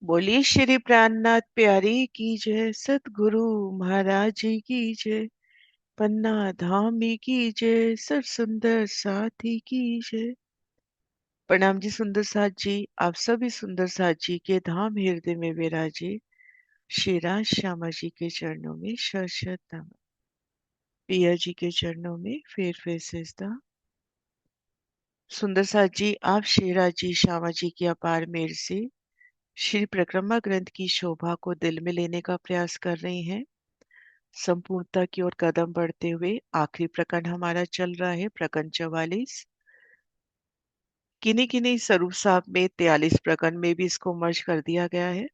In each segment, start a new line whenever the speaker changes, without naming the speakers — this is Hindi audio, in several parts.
बोलिए श्री प्राणनाथ प्यारी की जय, सतगुरु महाराज जी की जय, पन्ना धामी की जय, सब सुंदर साथी की जय। प्रणाम जी सुंदर साथ जी। आप सभी सुंदर साथ जी के धाम हृदय में विराजे श्री राज श्यामा जी के चरणों में शत शत नमन। पिया जी के चरणों में फेर से सजदा। सुंदर साथ जी, आप श्री राज जी श्यामा जी की अपार मेहर से श्री परिक्रमा ग्रंथ की शोभा को दिल में लेने का प्रयास कर रहे हैं। संपूर्णता की ओर कदम बढ़ते हुए आखिरी प्रकरण हमारा चल रहा है, प्रकरण 44। किन्हीं किन्हीं स्वरूप साहब में 43 प्रकरण में भी इसको मर्ज कर दिया गया है।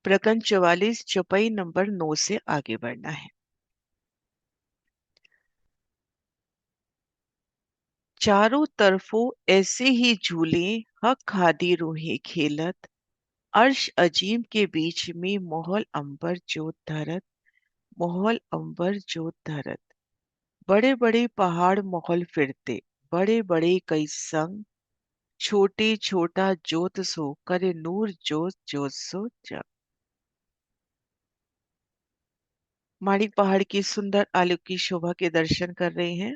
प्रकरण 44 चौपाई नंबर 9 से आगे बढ़ना है। चारों तरफों ऐसे ही झूले हक खादी रूहे खेलत, अर्श अजीम के बीच में मोहल अंबर जोत धरत, मोहल अंबर जोत धरत। बड़े बड़े पहाड़ मोहल फिरते, बड़े बड़े कई संग, छोटे छोटा जोत सो करे नूर जोत जोत सो जग। माणिक पहाड़ की सुंदर अलौकिक शोभा के दर्शन कर रहे हैं।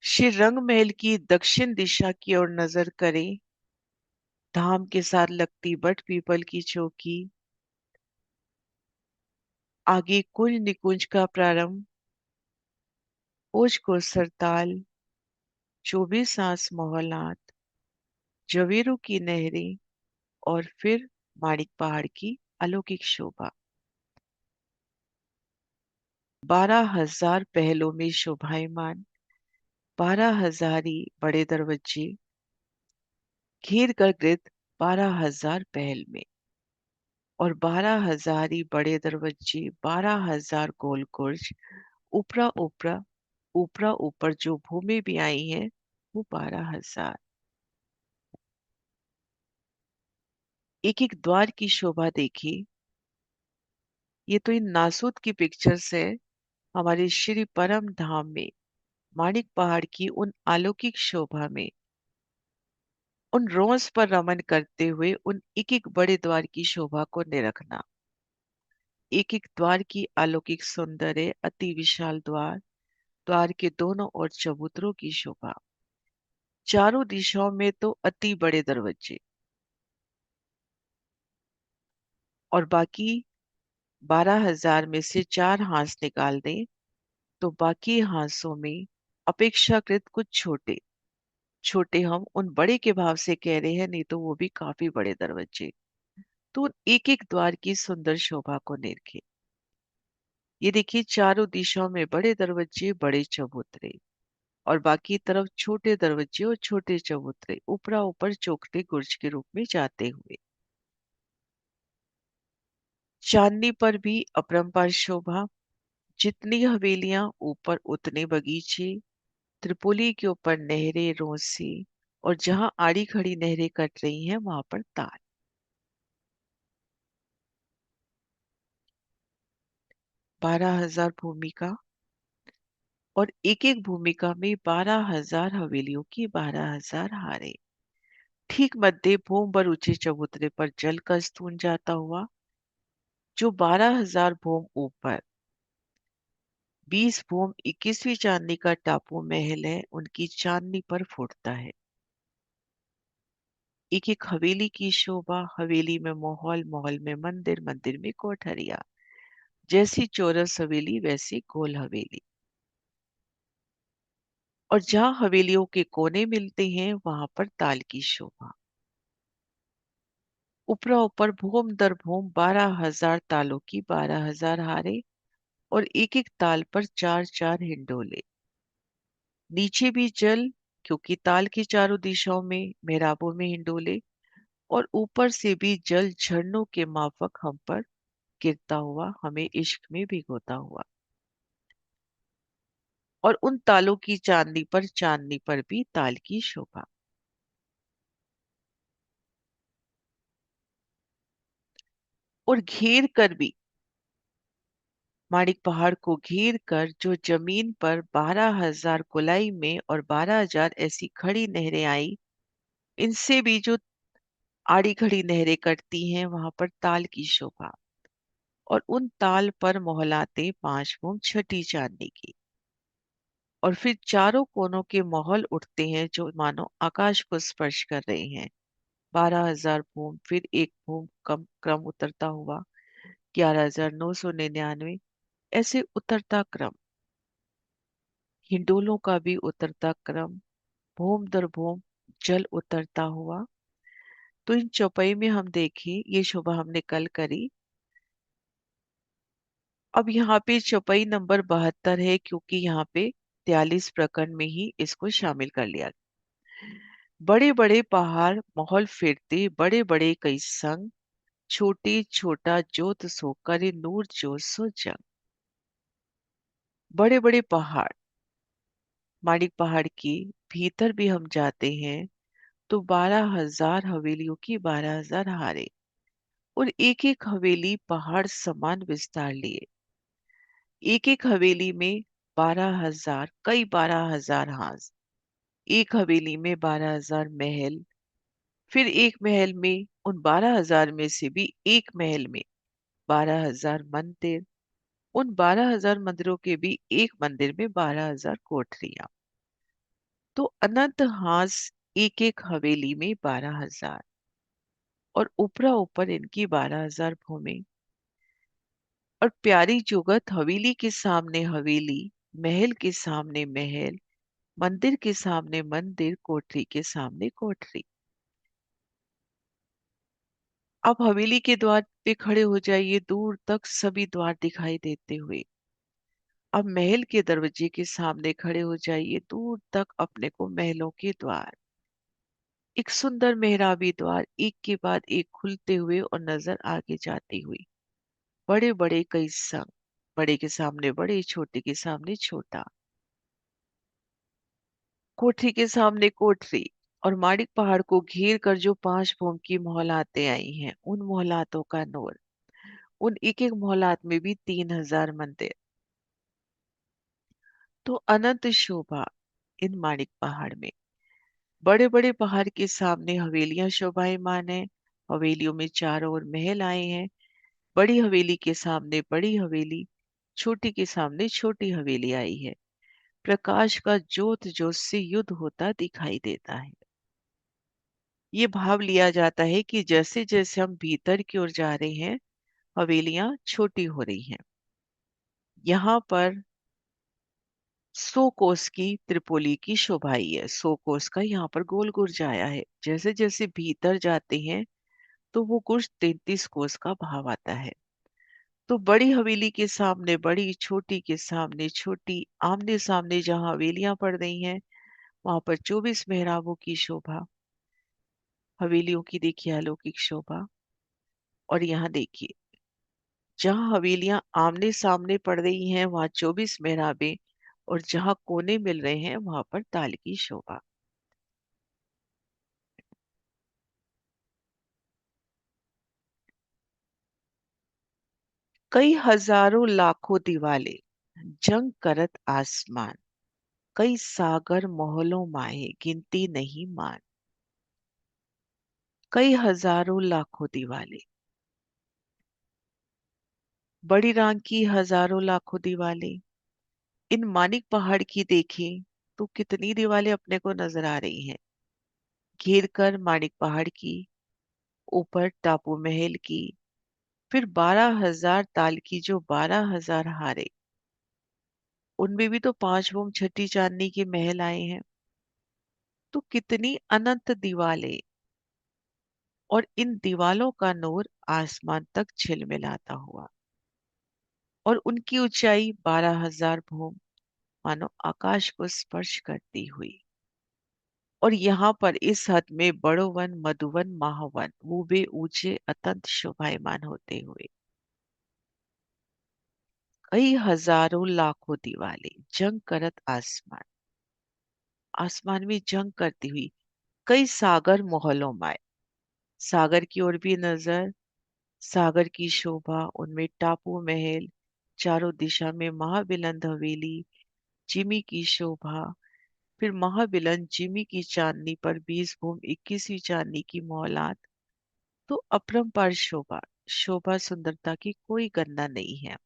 श्री रंग महल की दक्षिण दिशा की ओर नजर करें। धाम के साथ लगती बट पीपल की चौकी, आगे कुंज निकुंज का प्रारंभ, ओज को सरताल, 24 आस मोहलात, जवेरों की नहरें और फिर माणिक पहाड़ की अलौकिक शोभा। 12,000 पहलों में शोभायमान 12,000 बड़े दरवाजे, घेर कर गिर्द 12,000 पहल में, और 12,000 बड़े दरवाजे, 12,000 गोल कुर्ज, ऊपरा ऊपरा ऊपरा ऊपर जो भूमि भी आई है वो 12,000। एक एक द्वार की शोभा देखी। ये तो इन नासूद की पिक्चर्स है हमारे श्री परम धाम में माणिक पहाड़ की उन अलौकिक शोभा में, उन रोज पर रमन करते हुए उन एक एक बड़े द्वार की शोभा को निरखना। एक एक द्वार की अलौकिक सौंदर्य, अति विशाल द्वार, द्वार के दोनों ओर चबूतरों की शोभा, चारों दिशाओं में तो अति बड़े दरवाजे, और बाकी 12,000 में से 4 हांस निकाल दें तो बाकी हांसों में अपेक्षाकृत कुछ छोटे छोटे, हम उन बड़े के भाव से कह रहे हैं, नहीं तो वो भी काफी बड़े दरवाजे। तो एक एक द्वार की सुंदर शोभा को निरखे। ये देखिए, चारों दिशाओं में बड़े दरवाजे, बड़े चबूतरे, और बाकी तरफ छोटे दरवाजे और छोटे चबूतरे ऊपरा ऊपर चौखटे गुर्ज के रूप में जाते हुए। चांदनी पर भी अपरंपार शोभा, जितनी हवेलियां ऊपर उतने बगीचे, त्रिपुली के ऊपर नहरें रोसी, और जहां आड़ी खड़ी नहरें कट रही हैं वहां पर ताल। 12,000 भूमिका, और एक एक भूमिका में 12,000 हवेलियों की 12,000 हारे। ठीक मध्य भूम पर ऊंचे चबूतरे पर जल का स्तून जाता हुआ, जो 12,000 भूम ऊपर 20 भूम 21वीं चांदनी का टापू महल है, उनकी चांदनी पर फूटता है। एक एक हवेली की शोभा, हवेली में माहौल, माहौल में मंदिर, मंदिर में कोठरिया, जैसी चौरस हवेली वैसी गोल हवेली, और जहां हवेलियों के कोने मिलते हैं वहां पर ताल की शोभा। ऊपरा ऊपर भूम दर भूम 12,000 तालों की 12,000 हारे, और एक एक ताल पर 4 4 हिंडोले। नीचे भी जल, क्योंकि ताल की चारों दिशाओं में मेहराबों में हिंडोले, और ऊपर से भी जल झरनों के माफक हम पर गिरता हुआ, हमें इश्क में भिगोता हुआ। और उन तालों की चांदनी पर भी ताल की शोभा। और घेर कर भी, माणिक पहाड़ को घेर कर जो जमीन पर 12,000 गोलाई में और 12,000 ऐसी खड़ी नहरें आई, इनसे भी जो आड़ी खड़ी नहरें कटती हैं वहां पर ताल की शोभा। और उन ताल पर मोहलाते 5 छठी चांदी की। और फिर चारों कोनों के महल उठते हैं जो मानो आकाश को स्पर्श कर रहे हैं। 12,000 फिर एक भूम कम क्रम उतरता हुआ, 11,999, ऐसे उतरता क्रम। हिंडोलों का भी उतरता क्रम, भूम दर भूम जल उतरता हुआ। तो इन चौपाई में हम देखें, ये शोभा हमने कल करी। अब यहाँ पे चौपाई नंबर 72 है, क्योंकि यहाँ पे 43 प्रकरण में ही इसको शामिल कर लिया। बड़े बड़े पहाड़ महल फिरते, बड़े बड़े कई संग, छोटे छोटा जोत सो करे नूर जो सो जंग। बड़े बड़े पहाड़, माणिक पहाड़ की भीतर भी हम जाते हैं तो 12,000 हवेलियों की 12,000 हारे, और एक एक हवेली पहाड़ समान विस्तार लिए। एक एक हवेली में 12,000 कई 12,000 हाथ। एक हवेली में 12,000 महल, फिर एक महल में, उन 12,000 में से भी एक महल में 12,000 मंदिर, उन 12,000 मंदिरों के भी एक मंदिर में 12,000 कोठरियां। तो अनंत हास एक एक हवेली में 12,000, और ऊपरा ऊपर इनकी 12,000 भूमि। और प्यारी जुगत हवेली के सामने हवेली, महल के सामने महल, मंदिर के सामने मंदिर, कोठरी के सामने कोठरी। अब हवेली के द्वार पे खड़े हो जाइए, दूर तक सभी द्वार दिखाई देते हुए। अब महल के दरवाजे के सामने खड़े हो जाइए, दूर तक अपने को महलों के द्वार। एक सुंदर मेहराबी द्वार एक के बाद एक खुलते हुए और नजर आगे जाती हुई। बड़े बड़े कई संग, बड़े के सामने बड़े, छोटे के सामने छोटा। कोठरी के सामने कोठरी। और माणिक पहाड़ को घेर कर जो 5 की मोहलातें आई हैं, उन मोहलातों का नूर। उन एक एक मोहलात में भी 3,000 मंदिर। तो अनंत शोभा इन माणिक पहाड़ में। बड़े बड़े पहाड़ के सामने हवेलियां शोभायमान है। हवेलियों में चारों ओर महल आए हैं। बड़ी हवेली के सामने बड़ी हवेली, छोटी के सामने छोटी हवेली आई है। प्रकाश का जोत जोत से युद्ध होता दिखाई देता है। ये भाव लिया जाता है कि जैसे जैसे हम भीतर की ओर जा रहे हैं, हवेलियां छोटी हो रही हैं। यहाँ पर 100 कोस की त्रिपोली की शोभाई है। 100 कोस का यहाँ पर गोल गुर्ज आया है। जैसे जैसे भीतर जाते हैं तो वो कुछ 33 कोस का भाव आता है। तो बड़ी हवेली के सामने बड़ी, छोटी के सामने छोटी, आमने सामने जहां हवेलियां पड़ रही हैं, वहां पर 24 मेहराबों की शोभा। हवेलियों की देखिए अलौकिक शोभा। और यहाँ देखिए, जहां हवेलियां आमने सामने पड़ रही हैं वहां 24 मेहराबें, और जहां कोने मिल रहे हैं वहां पर ताल की शोभा। कई हजारों लाखों दिवाले जंग करत आसमान, कई सागर मोहलों माहे गिनती नहीं मान। कई हजारों लाखों दिवाले, बड़ी रान की हजारों लाखों दिवाले। इन मानिक पहाड़ की देखें तो कितनी दिवाले अपने को नजर आ रही हैं। घेर कर मानिक पहाड़ की, ऊपर टापू महल की, फिर 12,000 ताल की जो 12,000 हारे, उनमें भी तो 5 छठी चांदनी के महल आए हैं। तो कितनी अनंत दीवालें, और इन दीवालों का नूर आसमान तक झिलमिलाता हुआ। और उनकी ऊंचाई 12,000 भूम, मानो आकाश को स्पर्श करती हुई। और यहाँ पर इस हद में बड़ो वन, मधुवन, महावन ऊबे ऊंचे अत्यंत शोभायमान होते हुए। कई हजारों लाखों दिवाले जंग करत आसमान, आसमान में जंग करती हुई। कई सागर मोहल्लों माए, सागर की ओर भी नजर, सागर की शोभा, उनमें टापू महल, चारों दिशा में महाबिलंद हवेली, जिमी की शोभा, फिर महाबिलन जिमी की चांदनी पर 20 भूम 21वीं चांदनी की मौलात। तो अपरंपार शोभा, शोभा सुंदरता की कोई गणना नहीं है।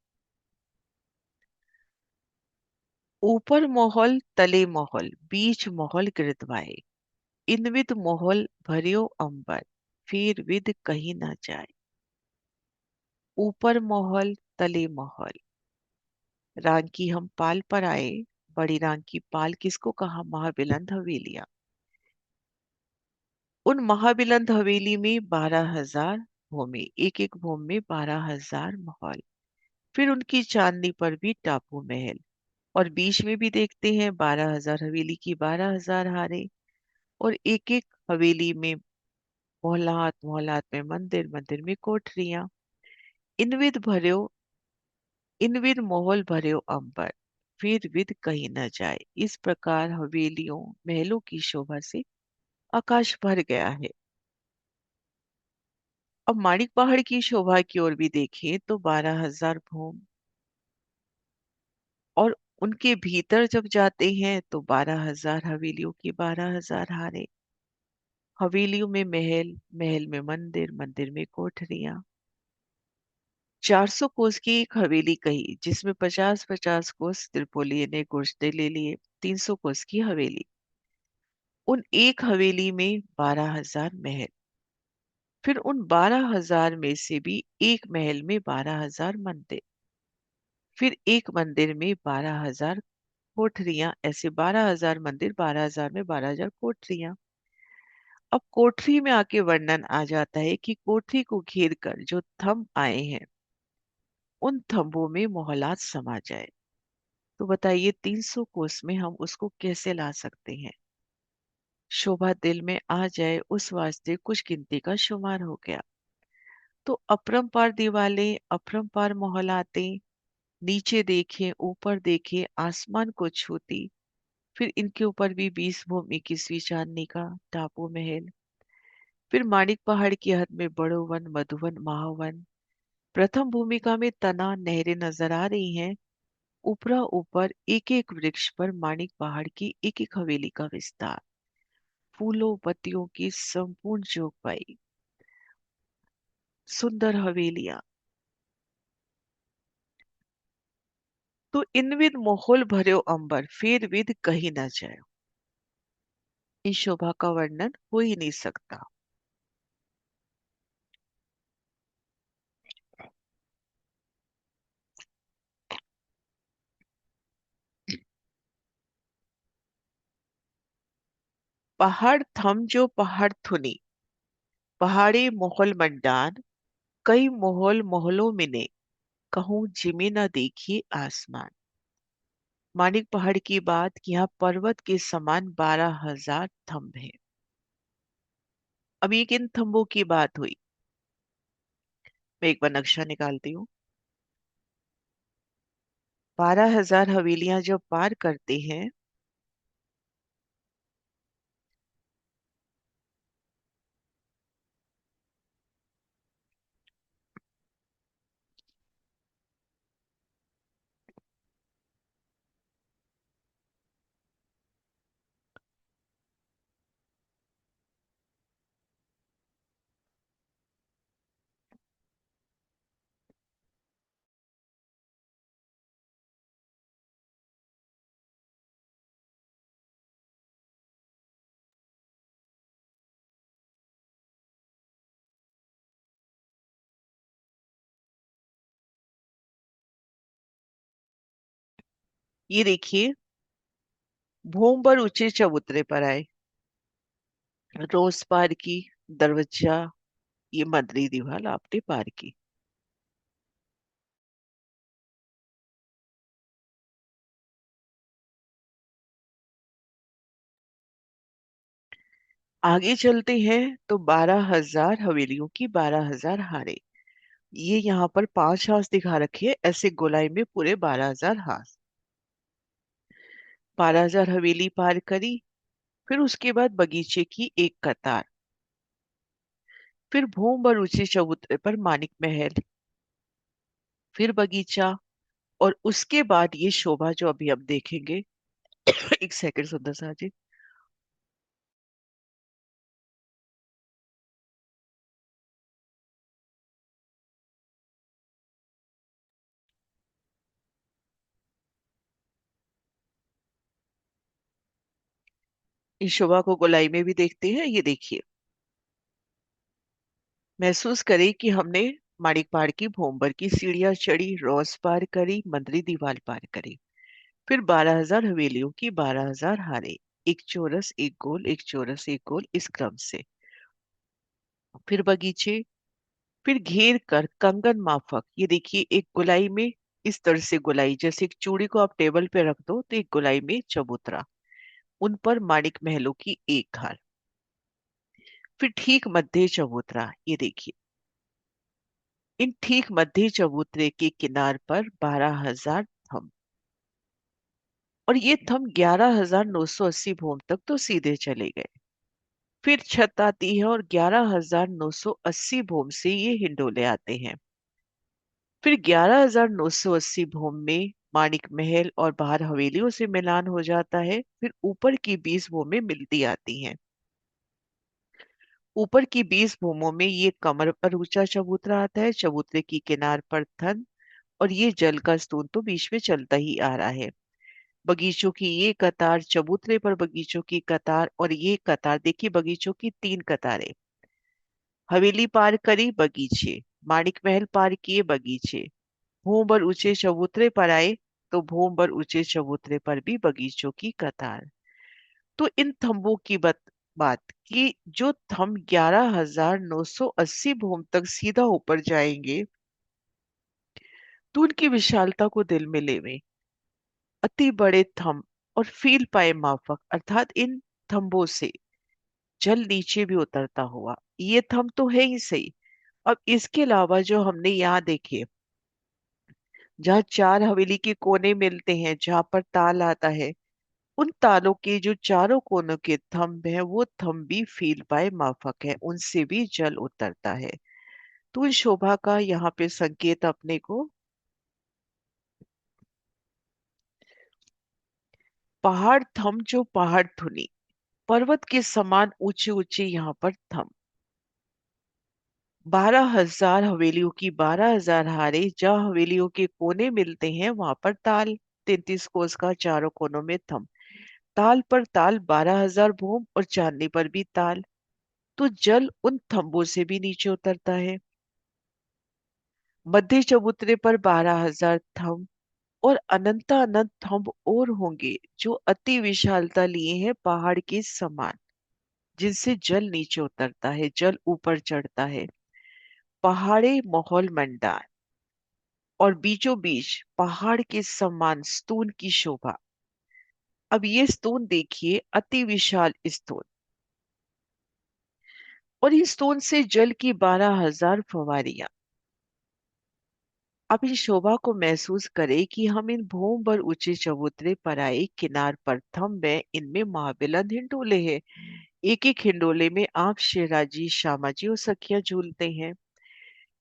ऊपर मोहल तले मोहल, बीच मोहल गिरदवाए, इनविद मोहल भरियो अंबर, फिर विद कहीं न जाए। ऊपर मोहल तले मोहल, रांकी हम पाल पर आए। बड़ी रांकी पाल किसको कहा? महाबिलंद हवेलियां। उन महाबिलंद हवेली में 12,000 भूमि, एक एक भूमि में 12,000 महल, फिर उनकी चांदनी पर भी टापू महल, और बीच में भी देखते हैं 12,000 हवेली की 12,000 हारे, और एक एक हवेली में मोहल्लात, मोहल्लात में मंदिर, मंदिर में कोठरियां। इनविद भर्यो, इनविद मोहल भर्यो अंबर, फिर विद कहीं न जाए। इस प्रकार हवेलियों, महलों की शोभा से आकाश भर गया है। अब माणिक पहाड़ की शोभा की ओर भी देखें तो 12,000 भूम, और उनके भीतर जब जाते हैं तो 12,000 हवेलियों की 12,000 हारे। हवेलियों में महल, महल में मंदिर, मंदिर में कोठरियां। 400 कोस की एक हवेली कही, जिसमें 50-50 कोस त्रिपोलिये ने गोश्ते ले लिए। 300 कोस की हवेली। उन एक हवेली में 12,000 महल, फिर उन 12,000 में से भी एक महल में 12,000 मंदिर, फिर एक मंदिर में 12,000 कोठरियां। ऐसे 12,000 मंदिर, 12,000 में 12,000 कोठरियां। अब कोठरी में आके वर्णन आ जाता है कि कोठरी को घेर कर जो थंब आए हैं, उन थंबों में मोहलात समा जाए। तो बताइए 300 कोस में हम उसको कैसे ला सकते हैं? शोभा दिल में आ जाए उस वास्ते कुछ गिनती का शुमार हो गया। तो अपरंपार दीवालें, अपरंपार मोहलातें, नीचे देखें, ऊपर देखें, आसमान को छूती, फिर इनके ऊपर भी 20 भूम 21वीं चांदनी का टापू महल, फिर माणिक पहाड़ की हद में बड़ो वन, मधुवन, महावन। प्रथम भूमिका में तना नहरें नजर आ रही हैं। ऊपरा ऊपर एक एक वृक्ष पर माणिक पहाड़ की एक एक हवेली का विस्तार, फूलों पत्तियों की संपूर्ण जोगबाई, सुंदर हवेलियां। तो इनविद मोहल भर्यो अंबर, फिर विद कहीं न जाए। इस शोभा का वर्णन हो ही नहीं सकता। पहाड़ थम जो पहाड़ थुनी, पहाड़ी मोहल मंडान, कई मोहल मोहलों में ने, कहूं जिमी न देखी आसमान। माणिक पहाड़ की बात कि यहाँ पर्वत के समान 12,000 थंब है। अब ये किन थंबों की बात हुई? मैं एक बार नक्शा निकालती हूँ। 12,000 हवेलियां जब पार करते हैं, ये देखिए, भूम पर ऊंचे चबूतरे पर आए, रोज पार की, दरवाजा, ये मदरी दीवार आपने पार की। आगे चलते हैं तो 12,000 हवेलियों की 12,000 हारे। ये यहाँ पर 5 हाथ दिखा रखे हैं, ऐसे गोलाई में पूरे 12,000 हाथ। 12,000 हवेली पार करी, फिर उसके बाद बगीचे की एक कतार, फिर भूम और ऊंचे चबूतरे पर मानिक महल, फिर बगीचा, और उसके बाद ये शोभा जो अभी हम देखेंगे। एक सेकंड सुंदर सा जी। इस शोभा को गोलाई में भी देखते हैं, ये देखिए। महसूस करें कि हमने माणिक पहाड़ की भोंबर की सीढ़ियां चढ़ी, रोज पार करी, मंदिरी दीवार पार करी, फिर 12,000 हवेलियों की 12,000 हारे, एक चौरस एक गोल, एक चौरस एक गोल, इस क्रम से। फिर बगीचे, फिर घेर कर कंगन माफक, ये देखिए एक गोलाई में, इस तरह से गोलाई, जैसे एक चूड़ी को आप टेबल पे रख दो तो एक गोलाई में चबूतरा, उन पर माणिक महलों की एक हार, फिर ठीक मध्य चबूतरा, ये देखिए। इन ठीक मध्य चबूतरे के किनार पर 12,000 थंब, और ये थंब 11,980 भूम तक तो सीधे चले गए। फिर छत आती है और 11,980 भूम से ये हिंडोले आते हैं। फिर 11,980 भूम में माणिक महल और बाहर हवेलियों से मिलान हो जाता है। फिर ऊपर की 20 भूमें मिलती आती हैं। ऊपर की 20 भूमों में ये कमर पर ऊंचा चबूतरा आता है, चबूतरे की किनार पर थन, और ये जल का स्तून तो बीच में चलता ही आ रहा है। बगीचों की ये कतार, चबूतरे पर बगीचों की कतार, और ये कतार देखिए, बगीचों की 3 कतारें। हवेली पार करी, बगीचे। माणिक महल पार किए, बगीचे। भूम पर ऊंचे चबूतरे पर आए, तो भूम पर ऊंचे चबूतरे पर भी बगीचों की कतार। तो इन थंबों की बात कि जो थंब 11,980 भूम तक सीधा ऊपर जाएंगे, तो उनकी विशालता को दिल में लेवे। अति बड़े थंब और फील पाए माफक, अर्थात इन थंबों से जल नीचे भी उतरता हुआ। ये थंब तो है ही सही। अब इसके अलावा जो हमने यहाँ देखे, जहाँ 4 हवेली के कोने मिलते हैं, जहां पर ताल आता है, उन तालों के जो चारों कोनों के थंब हैं, वो थंब भी फील पाए माफक है, उनसे भी जल उतरता है। तो इस शोभा का यहाँ पे संकेत अपने को, पहाड़ थंब जो पहाड़ धुनी, पर्वत के समान ऊंचे ऊंचे यहाँ पर थंब। 12,000 हवेलियों की 12,000 हारे, जहाँ हवेलियों के कोने मिलते हैं वहां पर ताल, 33 कोस का चारों कोनों में थंब। ताल पर ताल, 12,000 भूम, और चांदनी पर भी ताल। तो जल उन थंबों से भी नीचे उतरता है। मध्य चबूतरे पर 12,000 थंब, और अनंत अनंत थंब और होंगे, जो अति विशालता लिए हैं पहाड़ के समान, जिनसे जल नीचे उतरता है, जल ऊपर चढ़ता है। पहाड़े माहौल मंडार, और बीचों बीच पहाड़ के समान स्तून की शोभा। अब ये स्तून देखिए, अति विशाल स्तून, और इस स्तून से जल की 12,000 फवारियां। अब इस शोभा को महसूस करें कि हम इन भूम पर ऊंचे चबूतरे पर आए, किनार पर थंब है, इनमें महाबिलन हिंडोले हैं। एक एक हिंडोले में आप शेराजी, श्यामाजी और सखियां झूलते हैं।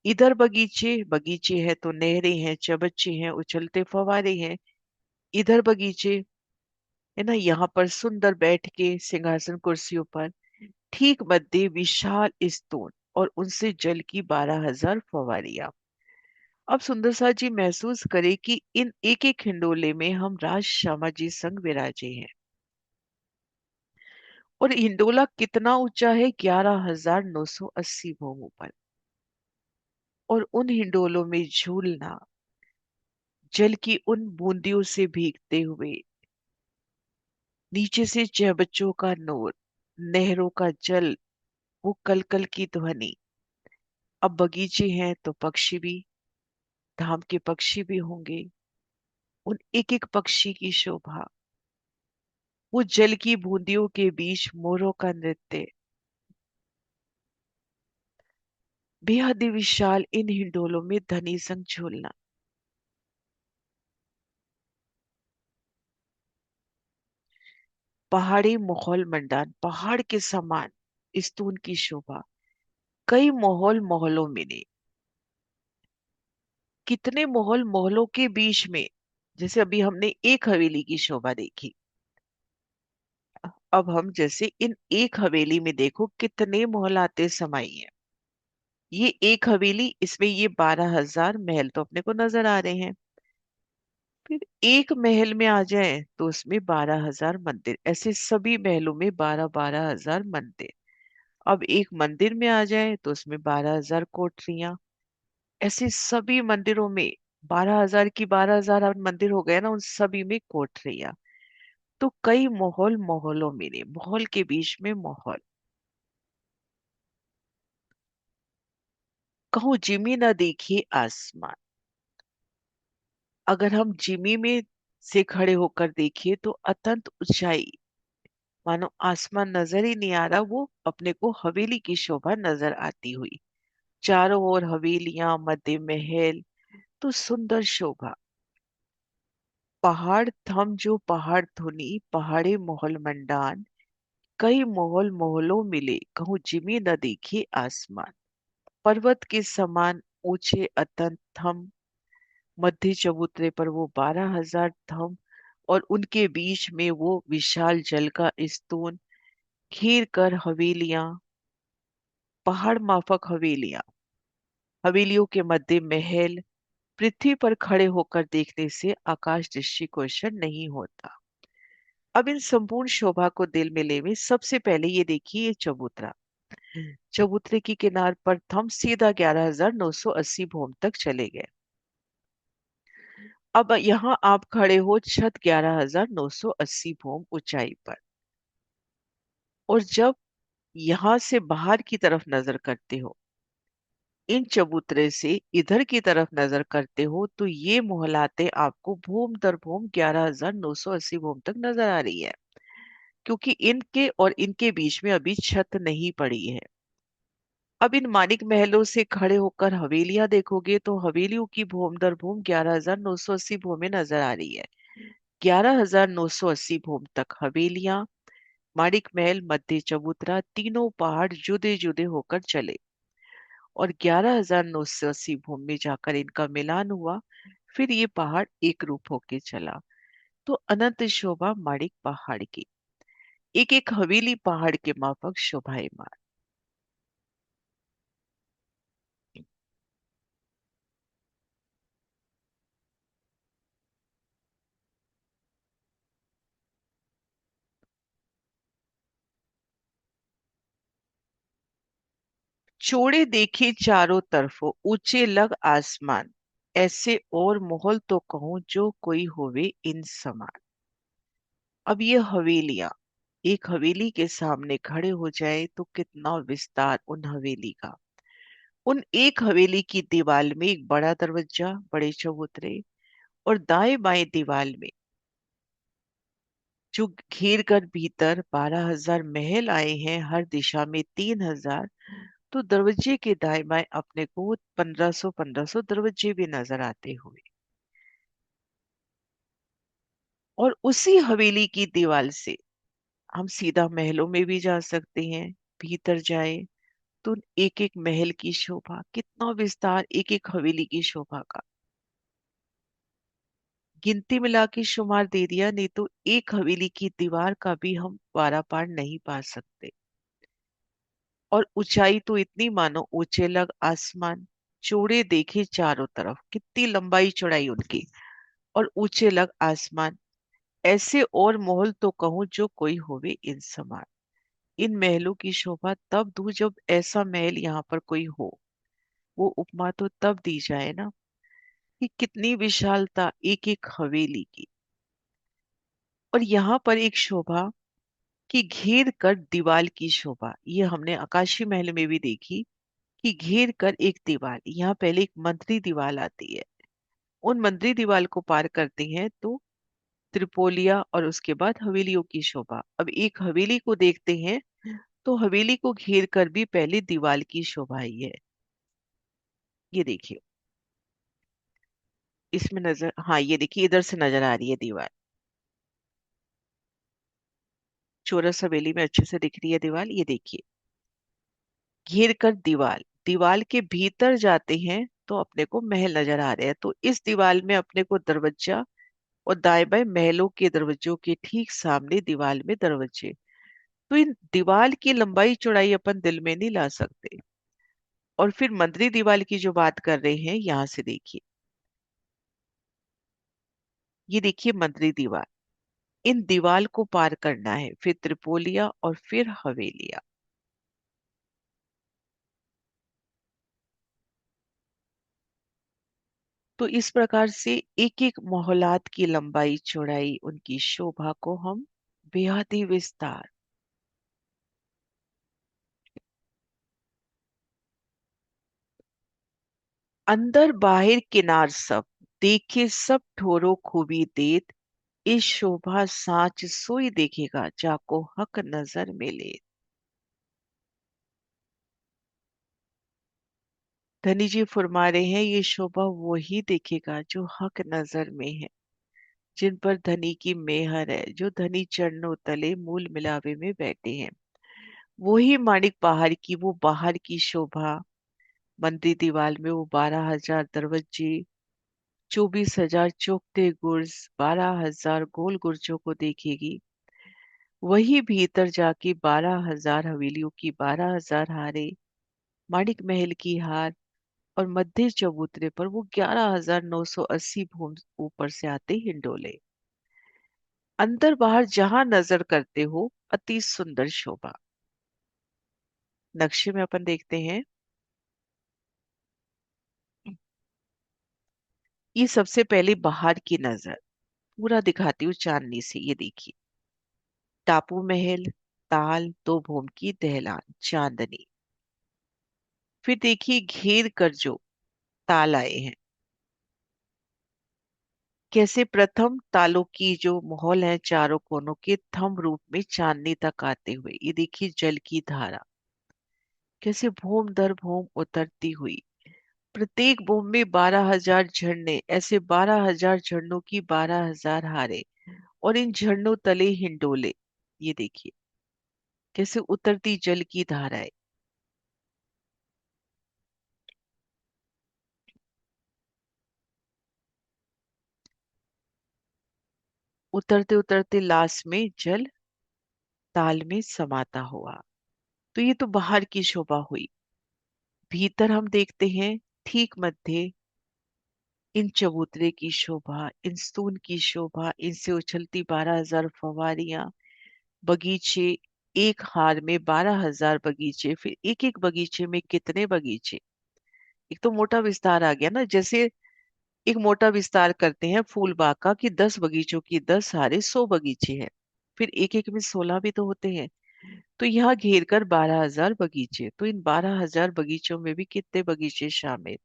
इधर बगीचे, बगीचे हैं तो नहरें हैं, चबच्चे हैं, उछलते फवारे हैं। इधर बगीचे है ना, यहाँ पर सुंदर बैठ के सिंहासन कुर्सियों पर, ठीक मध्य विशाल स्तून, और उनसे जल की 12,000 फवारियां। अब सुंदर सा जी महसूस करे कि इन एक एक हिंडोले में हम राज श्यामा जी संग विराजे हैं। और हिंडोला कितना ऊंचा है, 11,980 भूमों पर। और उन हिंडोलों में झूलना, जल की उन बूंदियों से भीगते हुए, नीचे से चहबच्चों का नूर, नहरों का जल, वो कलकल की ध्वनि। अब बगीचे हैं तो पक्षी भी, धाम के पक्षी भी होंगे। उन एक एक पक्षी की शोभा, वो जल की बूंदियों के बीच मोरों का नृत्य, बेहद ही विशाल इन हिंडोलों में धनी संग झूलना। पहाड़ी माहौल मंडान, पहाड़ के समान स्तून की शोभा। कई मोहल मोहल्लों में ने, कितने मोहल मोहल्लों के बीच में, जैसे अभी हमने एक हवेली की शोभा देखी, अब हम जैसे इन एक हवेली में देखो कितने मोहल आते समाई हैं। ये एक हवेली, इसमें ये 12,000 महल तो अपने को नजर आ रहे हैं। फिर एक महल में आ जाए तो उसमें 12,000 मंदिर, ऐसे सभी महलों में 12-12 हजार मंदिर। अब एक मंदिर में आ जाए तो उसमें 12,000 कोठरियां, ऐसे सभी मंदिरों में 12,000 की 12,000 मंदिर हो गए ना, उन सभी में कोठरियां। तो कई माहौल माहौलों में ने, माहौल के बीच में माहौल। कहूँ जिमी न देखिए आसमान, अगर हम जिमी में से खड़े होकर देखिए तो अत्यंत ऊंचाई, मानो आसमान नजर ही नहीं आ रहा, वो अपने को हवेली की शोभा नजर आती हुई। चारों ओर हवेलियां, मध्य महल, तो सुंदर शोभा। पहाड़ थम जो पहाड़ धुनी, पहाड़े मोहल मंडान, कई मोहल मोहल्लों मिले, कहूँ जिमी न देखी आसमान। पर्वत के समान ऊंचे अतन थम, मध्य चबूतरे पर वो 12,000 थम, और उनके बीच में वो विशाल जल का स्तून, घेर कर हवेलियां, पहाड़ माफक हवेलियां, हवेलियों के मध्य महल। पृथ्वी पर खड़े होकर देखने से आकाश दृष्टिगोचर नहीं होता। अब इन संपूर्ण शोभा को दिल में लेवे, सबसे पहले ये देखिए ये चबूतरा। चबूतरे की किनार पर थम सीधा 11,980 भूम तक चले गए। अब यहाँ आप खड़े हो छत 11,980 भूम ऊंचाई पर, और जब यहाँ से बाहर की तरफ नजर करते हो, इन चबूतरे से इधर की तरफ नजर करते हो, तो ये मोहलाते आपको भूम दर भूम 11,980 भूम तक नजर आ रही है, क्योंकि इनके और इनके बीच में अभी छत नहीं पड़ी है। अब इन मानिक महलों से खड़े होकर हवेलियां देखोगे तो हवेलियों की भूम दर भूम 11,980 भूमें नजर आ रही है। 11,980 भूम तक हवेलियां, मानिक महल, मध्य चबूतरा, तीनों पहाड़ जुदे जुदे होकर चले, और 11,980 भूम में जाकर इनका मिलान हुआ। फिर ये पहाड़ एक रूप होके चला। तो अनंत शोभा माणिक पहाड़ की, एक एक हवेली पहाड़ के माफक शोभायमान। चौड़े देखे चारों तरफों, ऊंचे लग आसमान, ऐसे और मोहल तो कहूं जो कोई होवे इन समान। अब ये हवेलियां, एक हवेली के सामने खड़े हो जाए तो कितना विस्तार उन हवेली का। उन एक हवेली की दीवार में एक बड़ा दरवाजा, बड़े चबूतरे, और दाएं बाएं दीवार में जो घेर कर भीतर 12,000 महल आए हैं, हर दिशा में 3,000। तो दरवाजे के दाएं बाएं अपने को 1,500 दरवाजे भी नजर आते हुए, और उसी हवेली की दीवार से हम सीधा महलों में भी जा सकते हैं। भीतर जाए तो एक एक महल की शोभा, कितना विस्तार एक एक हवेली की शोभा का, गिनती मिला के शुमार दे दिया नहीं तो एक हवेली की दीवार का भी हम पारा पार नहीं पा सकते। और ऊंचाई तो इतनी, मानो ऊंचे लग आसमान, चौड़े देखे चारों तरफ, कितनी लंबाई चौड़ाई उनकी, और ऊंचे लग आसमान, ऐसे और महल तो कहूं जो कोई होवे इन समान। इन महलों की शोभा तब दूं जब ऐसा महल यहाँ पर कोई हो। वो उपमा तो तब दी जाए ना, कि कितनी विशालता एक एक हवेली की। और यहाँ पर एक शोभा कि घेर कर दीवार की शोभा, ये हमने आकाशी महल में भी देखी, कि घेर कर एक दीवार, यहाँ पहले एक मंत्री दीवार आती है, उन मंत्री दीवार को पार करते हैं तो त्रिपोलिया, और उसके बाद हवेलियों की शोभा। अब एक हवेली को देखते हैं तो हवेली को घेर कर भी पहले दीवार की शोभा ही है। ये देखिए, इसमें नजर, हाँ ये देखिए इधर से नजर आ रही है दीवार, चौरस हवेली में अच्छे से दिख रही है दीवार, ये देखिए। घेर कर दीवार, दीवार के भीतर जाते हैं तो अपने को महल नजर आ रहे हैं। तो इस दीवार में अपने को दरवाजा, और दाएं बाएं महलों के दरवाजों के ठीक सामने दीवार में दरवाजे। तो इन दीवार की लंबाई चौड़ाई अपन दिल में नहीं ला सकते। और फिर मंदिर दीवार की जो बात कर रहे हैं, यहां से देखिए, ये देखिए मंदिर दीवार, इन दीवार को पार करना है, फिर त्रिपोलिया और फिर हवेलिया। तो इस प्रकार से एक एक मोहल्लात की लंबाई चौड़ाई, उनकी शोभा को हम बेहद ही विस्तार। अंदर बाहिर किनार सब, देखे सब ठोरो खूबी देत, इस शोभा साच सोई देखेगा जाको हक नजर मिले। धनी जी फरमा रहे हैं, ये शोभा वही देखेगा जो हक नजर में है, जिन पर धनी की मेहर है, जो धनी चरणों तले मूल मिलावे में बैठे हैं। वही माणिक पहाड़ की वो बाहर की शोभा, मंदिर दीवार में वो 12,000 दरवाजे, 24,000 चौखटे गुर्ज, 12,000 गोल गुर्जों को देखेगी। वही भीतर जाके 12,000 हवेलियों की 12,000 हारे, माणिक महल की हार, और मध्य चबूतरे पर वो 11,980 भूम ऊपर से आते हिंडोले। अंदर बाहर जहां नजर करते हो, अति सुंदर शोभा। नक्शे में अपन देखते हैं, ये सबसे पहले बाहर की नजर पूरा दिखाती हूँ चांदनी से। ये देखिए, टापू महल, ताल, दो भूम की दहलान, चांदनी। फिर देखिए घेर कर जो ताल आए हैं, कैसे प्रथम तालों की जो महल है चारों कोनों के थंब रूप में चांदनी तक आते हुए। ये देखिए जल की धारा कैसे भूम दर भूम उतरती हुई, प्रत्येक बूंद में 12,000 झरने, ऐसे 12,000 झरनों की 12,000 हारे, और इन झरनों तले हिंडोले। ये देखिए कैसे उतरती जल की धाराएं, उतरते उतरते लास्ट में जल ताल में समाता हुआ। तो ये तो बाहर की शोभा हुई। भीतर हम देखते हैं, ठीक मध्य इन चबूतरे की शोभा, इन स्तून की शोभा, इनसे उछलती 12,000 फवारियां, बगीचे, एक हार में 12,000 बगीचे, फिर एक एक बगीचे में कितने बगीचे। एक तो मोटा विस्तार आ गया ना, जैसे एक मोटा विस्तार करते हैं फूल बाग का कि 10 बगीचों की 10 हारे 100 बगीचे हैं, फिर एक एक में 16 भी तो होते हैं। तो यहाँ घेर कर 12,000 बगीचे, तो इन 12,000 बगीचों में भी कितने बगीचे शामिल,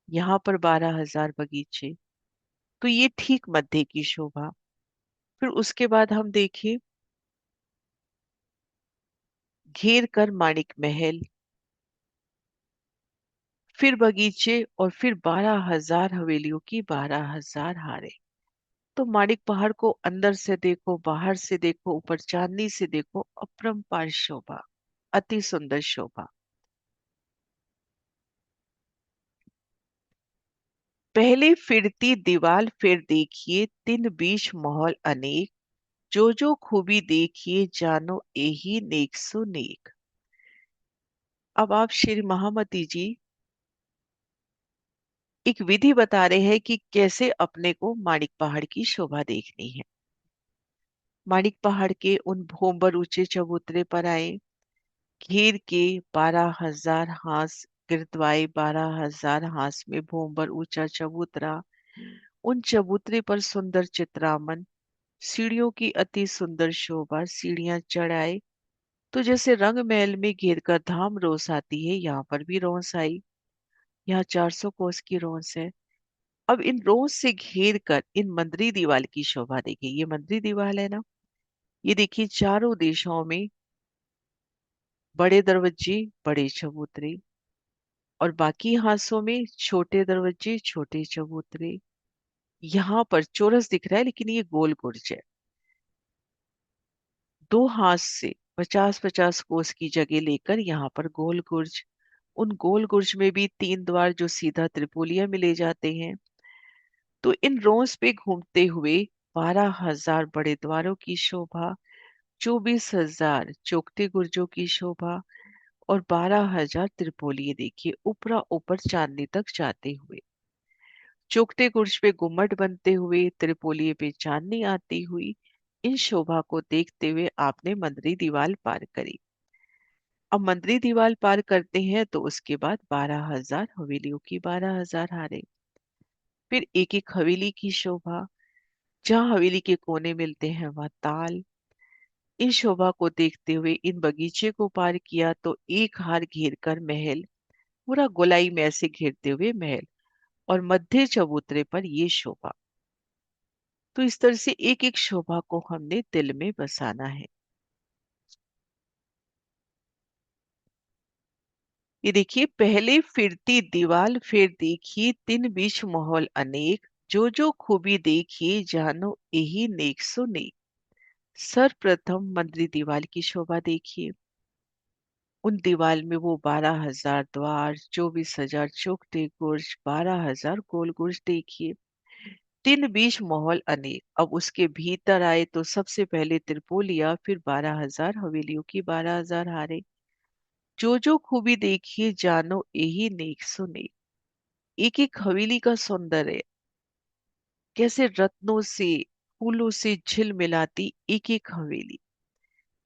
यहाँ पर 12,000 बगीचे। तो ये ठीक मध्य की शोभा। फिर उसके बाद हम देखें, घेर कर माणिक महल, फिर बगीचे, और फिर 12,000 हवेलियों की 12,000 हारे। तो माणिक पहाड़ को अंदर से देखो, बाहर से देखो, ऊपर चांदनी से देखो, अपरंपार शोभा, अति सुंदर शोभा। पहले फिरती दीवार फिर देखिए, तीन बीच महल अनेक, जो जो खूबी देखिए जानो यही नेक सो नेक। अब आप श्री महामती जी एक विधि बता रहे हैं कि कैसे अपने को माणिक पहाड़ की शोभा देखनी है। माणिक पहाड़ के उन भोंबर ऊंचे चबूतरे पर आए, घेर के 12,000 हांस गिरदवाए, 12,000 हांस में भोंबर ऊंचा चबूतरा, उन चबूतरे पर सुंदर चित्रामन, सीढ़ियों की अति सुंदर शोभा, सीढ़ियां चढ़ाए। तो जैसे रंग महल में घेर कर धाम रोस आती है, यहाँ पर भी रोस आई। यहाँ 400 कोस की रोस है। अब इन रोस से घेर कर इन मंदिरी दीवार की शोभा देखिए, ये मंदिरी दीवार है ना। ये देखिए चारों दिशाओं में बड़े दरवाजे, बड़े चबूतरे, और बाकी हांसों में छोटे दरवाजे, छोटे चबूतरे। यहाँ पर चौरस दिख रहा है लेकिन ये गोल गुर्ज है। दो हाथ से 50-50 कोस की जगह लेकर यहाँ पर गोल गुर्ज, उन गोल गुर्ज में भी 3 द्वार जो सीधा त्रिपोलिया में ले जाते हैं। तो इन रोज पे घूमते हुए 12,000 बड़े द्वारों की शोभा, 24,000 चौखटे गुर्जों की शोभा और 12,000 त्रिपोलिये देखिए ऊपरा ऊपर चांदनी तक जाते हुए। चौखटे गुर्ज पे गुम्मट बनते हुए, त्रिपोलिये पे चांदनी आती हुई, इन शोभा को देखते हुए आपने मंदिरी दीवार पार करी। अब मंदिरी दीवार पार करते हैं तो उसके बाद 12,000 हवेलियों की 12,000 हारे। फिर एक एक हवेली की शोभा, जहाँ हवेली के कोने मिलते हैं वहां ताल। इन शोभा को देखते हुए इन बगीचे को पार किया तो एक हार घेर कर महल, पूरा गोलाई में ऐसे घेरते हुए महल, और मध्य चबूतरे पर ये शोभा। तो इस तरह से एक एक शोभा को हमने दिल में बसाना है। ये देखिए, पहले फिरती दीवाल फिर देखी, तीन बीच माहौल अनेक, जो जो खूबी देखी जानो यही नेक सो नेक। सर्वप्रथम मंदिर दीवार की शोभा देखिए। उन दीवार में वो 12,000 द्वार, 24,000 चौखटे गुर्ज, 12,000 गोल गुर्ज देखिए। तीन बीच माहौल अनेक। अब उसके भीतर आए तो सबसे पहले त्रिपोलिया, फिर 12,000 हवेलियों की 12,000 हारे। जो खूबी देखिए जानो यही नेक सो नेक। एक एक हवेली का सौंदर्य कैसे रत्नों से, फूलों से झिलमिलाती एक एक हवेली।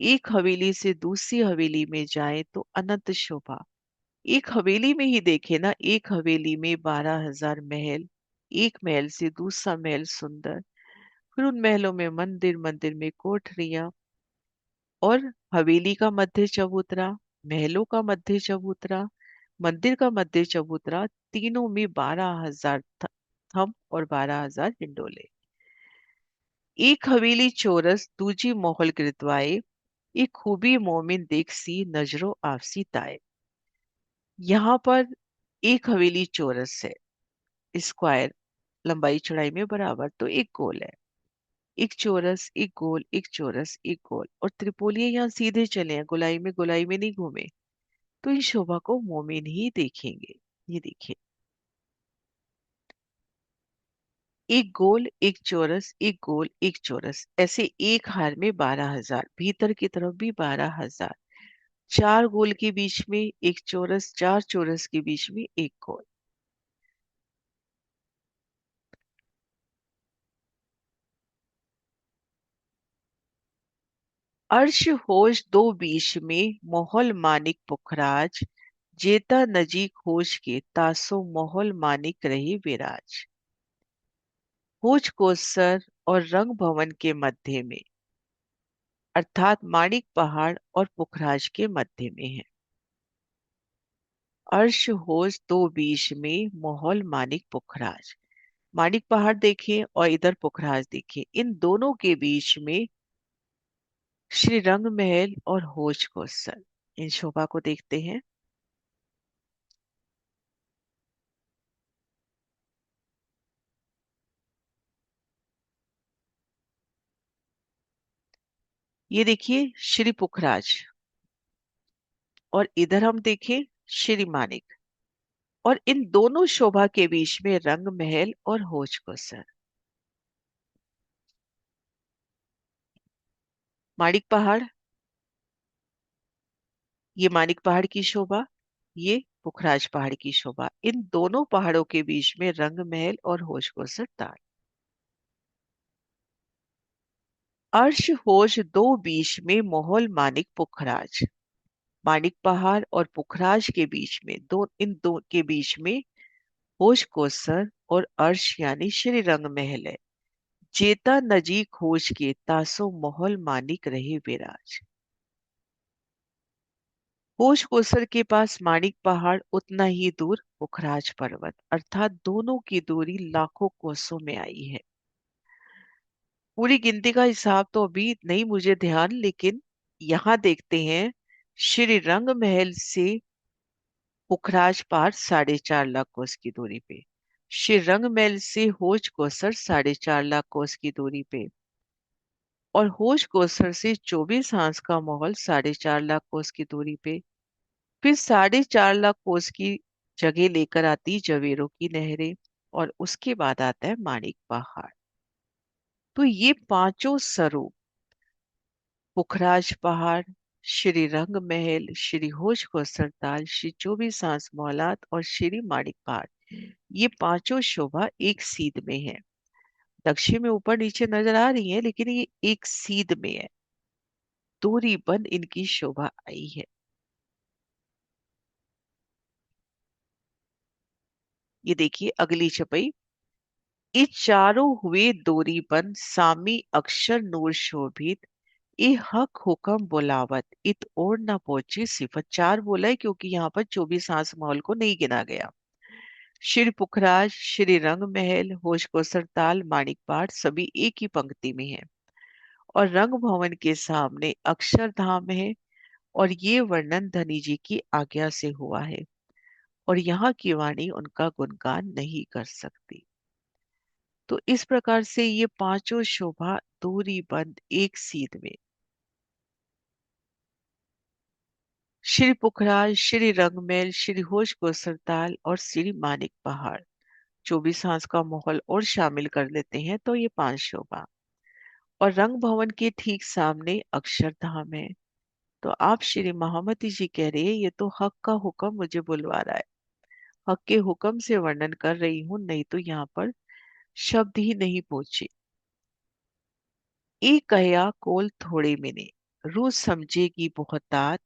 एक हवेली से दूसरी हवेली में जाए तो अनंत शोभा। एक हवेली में ही देखे ना, एक हवेली में 12,000 महल, एक महल से दूसरा महल सुंदर, फिर उन महलों में मंदिर, मंदिर में कोठरियां, और हवेली का मध्य चबूतरा, महलों का मध्य चबूतरा, मंदिर का मध्य चबूतरा, तीनों में 12,000 थंब और 12,000 हिंडोले। एक हवेली चौरस, दूजी मोहल गिरद्वाए, एक खूबी मोमिन देख सी नजरो आपसी ताए। यहाँ पर एक हवेली चौरस है, स्क्वायर, लंबाई चौड़ाई में बराबर, तो एक गोल है। एक चौरस, एक गोल, एक चौरस, एक गोल, और त्रिपोलिये यहाँ सीधे चले हैं, गोलाई में नहीं घूमे। तो इस शोभा को मोमिन ही देखेंगे। ये देखिए, एक गोल, एक चौरस, एक गोल, एक चौरस, ऐसे एक हार में 12,000, भीतर की तरफ भी 12,000, चार गोल के बीच में एक चौरस, चार चौरस के बीच में एक गोल। अर्श होश दो बीच में, मोहल मानिक पुखराज, जेता नजीक होश के, तासो मोहल मानिक रहे विराज। होश को सर और रंग भवन के मध्य में, अर्थात माणिक पहाड़ और पुखराज के मध्य में है। अर्श होश दो बीच में, मोहल मानिक पुखराज। माणिक पहाड़ देखिए और इधर पुखराज देखिए, इन दोनों के बीच में श्री रंग महल और होश को सर। इन शोभा को देखते हैं। ये देखिए श्री पुखराज, और इधर हम देखें श्री मानिक, और इन दोनों शोभा के बीच में रंग महल और होश को सर। माणिक पहाड़, ये माणिक पहाड़ की शोभा, ये पुखराज पहाड़ की शोभा, इन दोनों पहाड़ों के बीच में रंग महल और होश को सर ताल। अर्श होश दो बीच में, मोहल मानिक पुखराज। माणिक पहाड़ और पुखराज के बीच में, इन दो के बीच में होश को सर और अर्श यानी श्री रंग महल है। जेता नजीक होश के, तासो मोहल मानिक रहे विराज। होश कोसर के पास माणिक पहाड़, उतना ही दूर पुखराज पर्वत, अर्थात दोनों की दूरी लाखों कोसों में आई है। पूरी गिनती का हिसाब तो अभी नहीं मुझे ध्यान, लेकिन यहाँ देखते हैं, श्री रंग महल से पुखराज पार 4.5 लाख कोस की दूरी पे, श्री रंग महल से होज कोसर 4.5 लाख कोस की दूरी पे, और होश कोसर से 24 हांस का महल 4.5 लाख कोस की दूरी पे, फिर 4.5 लाख कोस की जगह लेकर आती जवेरों की नहरें, और उसके बाद आता है माणिक पहाड़। तो ये पांचों स्वरूप, पुखराज पहाड़, श्री रंग महल, श्री होश को सरताल, श्री 24 मौलाद और श्री माणिक पहाड़, ये पांचों शोभा एक सीध में है। दक्षिण में ऊपर नीचे नजर आ रही है, लेकिन ये एक सीध में है। दूरी बंद इनकी शोभा आई है। ये देखिए अगली छपई। ये चारों हुए दोरी बंद, सामी अक्षर नूर शोभित, ये हक हुक्म बुलावत, इत और न पहुंची सिफत। चार बोला है क्योंकि यहाँ पर 24 महल को नहीं गिना गया। श्री पुखराज, श्री रंग महल, होश को सरताल, माणिक पहाड़ सभी एक ही पंक्ति में है। और रंग भवन के सामने अक्षरधाम है, और ये वर्णन धनी जी की आज्ञा से हुआ है, और यहाँ की वाणी उनका गुणगान नहीं कर सकती। तो इस प्रकार से ये पांचों शोभा दूरी बंद एक सीध में, श्री पुखराज, श्री रंगमेल, श्री होश को सरताल और श्री मानिक पहाड़, 24 का माहौल और शामिल कर लेते हैं तो ये 5 शोभा। और रंग भवन के ठीक सामने अक्षरधाम है। तो आप श्री महामती जी कह रहे हैं ये तो हक का हुक्म मुझे बुलवा रहा है, हक के हुक्म से वर्णन कर रही हूं, नहीं तो यहाँ पर शब्द ही नहीं पहुंचे। एक कया कोल थोड़े मिने, रूह समझेगी बहुतात,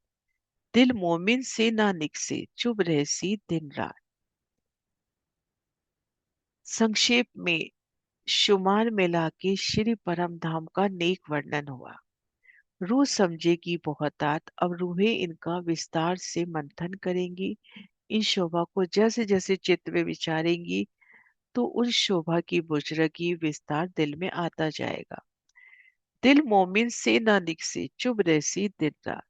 दिल मोमिन से ना निकसे, चुप रहसी दिन रात। संक्षेप में शुमार मिला के श्री परम धाम का नेक वर्णन हुआ। रूह समझेगी बहुतात, अब रूहें इनका विस्तार से मंथन करेंगी। इन शोभा को जैसे जैसे चित्त में विचारेंगी तो उन शोभा की बुजरगी विस्तार दिल में आता जाएगा। दिल मोमिन से ना निकसे, चुप रहसी दिन रात।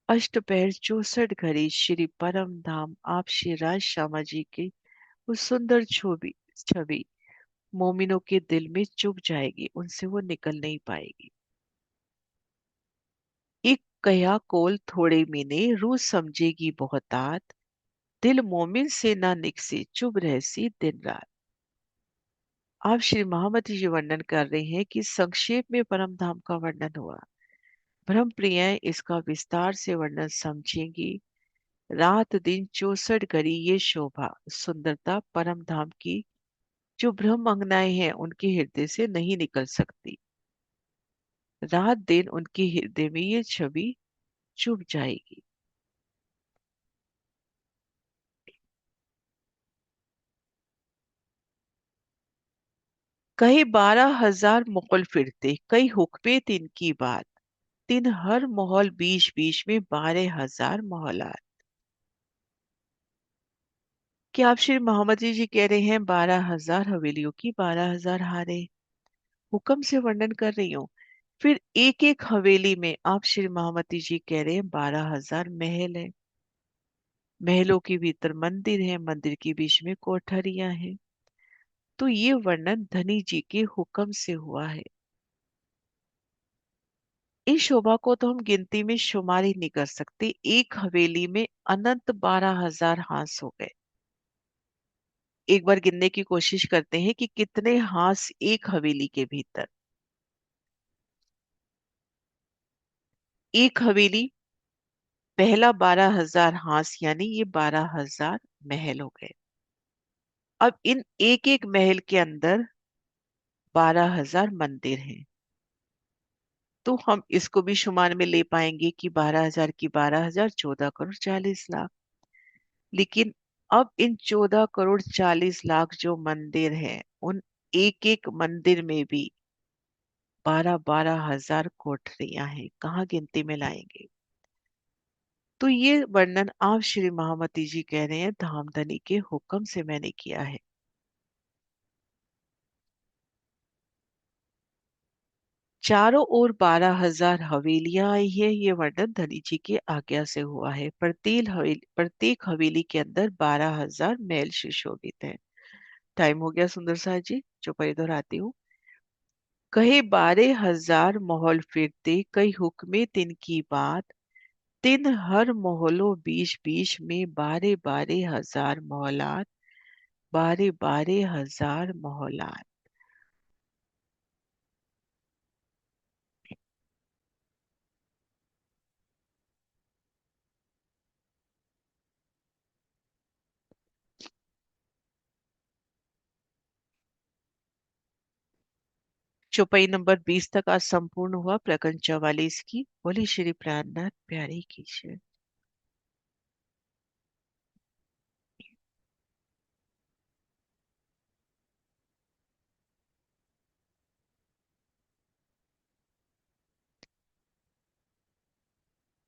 अष्टपहर 64 घड़ी श्री परम धाम आप श्री राज श्यामा जी की उस सुंदर छवि छवि मोमिनों के दिल में चुभ जाएगी, उनसे वो निकल नहीं पाएगी। एक कया कोल थोड़े मीने, रूह समझेगी बहुतात, दिल मोमिन से ना निकसे, चुभ रहसी दिन रात। आप श्री महामती जी वर्णन कर रहे हैं कि संक्षेप में परम धाम का वर्णन हुआ। ब्रह्म प्रिय इसका विस्तार से वर्णन समझेंगी। रात दिन 64 घड़ी ये शोभा सुंदरता परम धाम की जो ब्रह्म अंगनाएं हैं उनके हृदय से नहीं निकल सकती। रात दिन उनके हृदय में ये छवि चुभ जाएगी। कहीं 12,000 मुगल फिरते, कई हुक्मे दिन की बात, दिन हर मोहल बीच बीच में 12,000 मोहल्लात। क्या आप श्री मोहम्मद जी कह रहे हैं 12,000 हवेलियों की 12,000 हारे? हुक्म से वर्णन कर रही हूँ। फिर एक एक हवेली में आप श्री महामती जी कह रहे हैं 12,000 महल है, महलों के भीतर मंदिर है, मंदिर के बीच में कोठरियां हैं। तो ये वर्णन धनी जी के हुक्म से हुआ है। इस शोभा को तो हम गिनती में शुमार ही नहीं कर सकते। एक हवेली में अनंत 12,000 हांस हो गए। एक बार गिनने की कोशिश करते हैं कि कितने हांस एक हवेली के भीतर। एक हवेली, पहला 12,000 हांस यानी ये 12,000 महल हो गए। अब इन एक एक महल के अंदर 12,000 मंदिर हैं। तो हम इसको भी शुमार में ले पाएंगे कि 12,000 की 12,000 14 करोड़ 40 लाख। लेकिन अब इन 14 करोड़ 40 लाख जो मंदिर हैं उन एक एक मंदिर में भी 12,000 कोठरियां हैं, कहाँ गिनती में लाएंगे। तो ये वर्णन आप श्री महामती जी कह रहे हैं धामधनी के हुक्म से मैंने किया है। चारों ओर 12,000 हवेलियां आई है, ये वर्णन धनी जी की आज्ञा से हुआ है। प्रत्येक हवेली के अंदर 12,000 महल सुशोभित है। टाइम हो गया सुंदर साहब जी, जो पहले दोहराती हूँ। कहे 12,000 महल फिरते कई हुक्मे तिनकी बात। तिन हर महलों बीच बीच में 12,000 महलात। 12,000 महलात। चौपाई नंबर 20 तक आज संपूर्ण हुआ। प्रकरण 44 की। बोली श्री प्राणनाथ प्यारे की जय।